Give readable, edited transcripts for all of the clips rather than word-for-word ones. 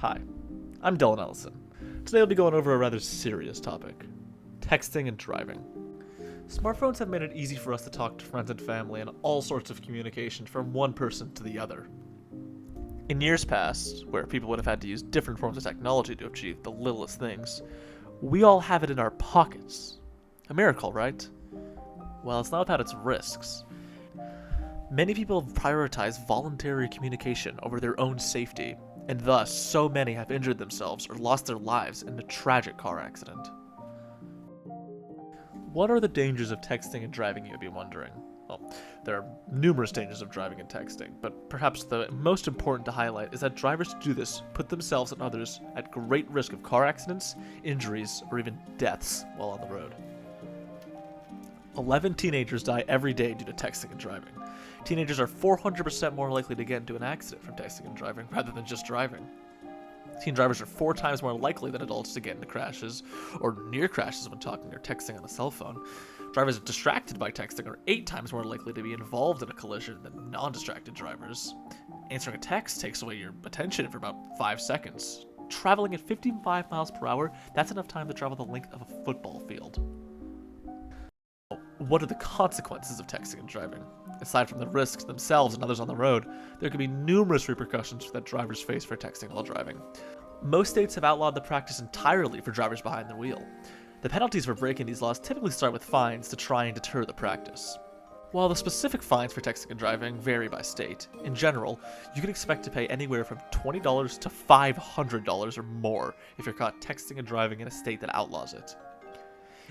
Hi, I'm Dylan Ellison. Today I'll be going over a rather serious topic: texting and driving. Smartphones have made it easy for us to talk to friends and family and all sorts of communication from one person to the other. In years past, where people would have had to use different forms of technology to achieve the littlest things, we all have it in our pockets. A miracle, right? Well, it's not without its risks. Many people prioritize voluntary communication over their own safety, and thus so many have injured themselves or lost their lives in a tragic car accident. What are the dangers of texting and driving, you would be wondering? Well, there are numerous dangers of driving and texting, but perhaps the most important to highlight is that drivers who do this put themselves and others at great risk of car accidents, injuries, or even deaths while on the road. 11 teenagers die every day due to texting and driving. Teenagers are 400% more likely to get into an accident from texting and driving rather than just driving. Teen drivers are 4 times more likely than adults to get into crashes or near crashes when talking or texting on a cell phone. Drivers distracted by texting are 8 times more likely to be involved in a collision than non-distracted drivers. Answering a text takes away your attention for about 5 seconds. Traveling at 55 miles per hour, that's enough time to travel the length of a football field. What are the consequences of texting and driving? Aside from the risks themselves and others on the road, there can be numerous repercussions that drivers face for texting while driving. Most states have outlawed the practice entirely for drivers behind the wheel. The penalties for breaking these laws typically start with fines to try and deter the practice. While the specific fines for texting and driving vary by state, in general, you can expect to pay anywhere from $20 to $500 or more if you're caught texting and driving in a state that outlaws it.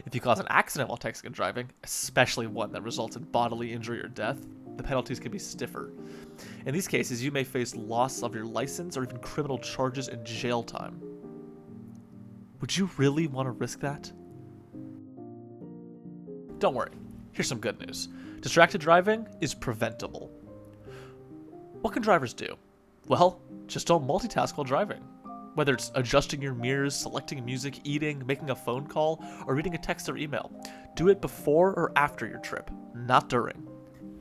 If you cause an accident while texting and driving, especially one that results in bodily injury or death, the penalties can be stiffer. In these cases, you may face loss of your license or even criminal charges and jail time. Would you really want to risk that? Don't worry, here's some good news. Distracted driving is preventable. What can drivers do? Well, just don't multitask while driving. Whether it's adjusting your mirrors, selecting music, eating, making a phone call, or reading a text or email, do it before or after your trip, not during.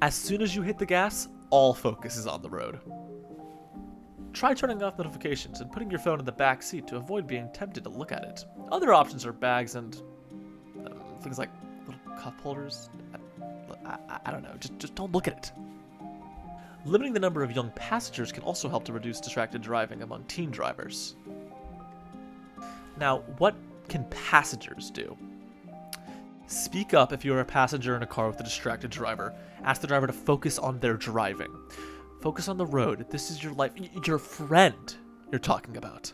As soon as you hit the gas, all focus is on the road. Try turning off notifications and putting your phone in the back seat to avoid being tempted to look at it. Other options are bags and things like little cup holders. I don't know, just don't look at it. Limiting the number of young passengers can also help to reduce distracted driving among teen drivers. Now, what can passengers do? Speak up if you're a passenger in a car with a distracted driver. Ask the driver to focus on their driving. Focus on the road. This is your life, your friend you're talking about.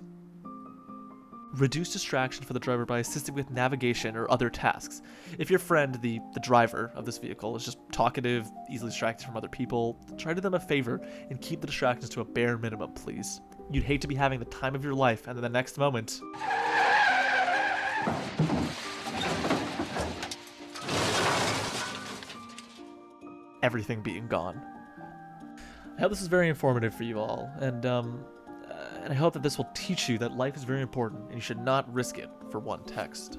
Reduce distraction for the driver by assisting with navigation or other tasks. If your friend, the driver of this vehicle, is just talkative, easily distracted from other people, try to do them a favor and keep the distractions to a bare minimum, please. You'd hate to be having the time of your life and then the next moment, everything being gone. I hope this is very informative for you all, and I hope that this will teach you that life is very important and you should not risk it for one text.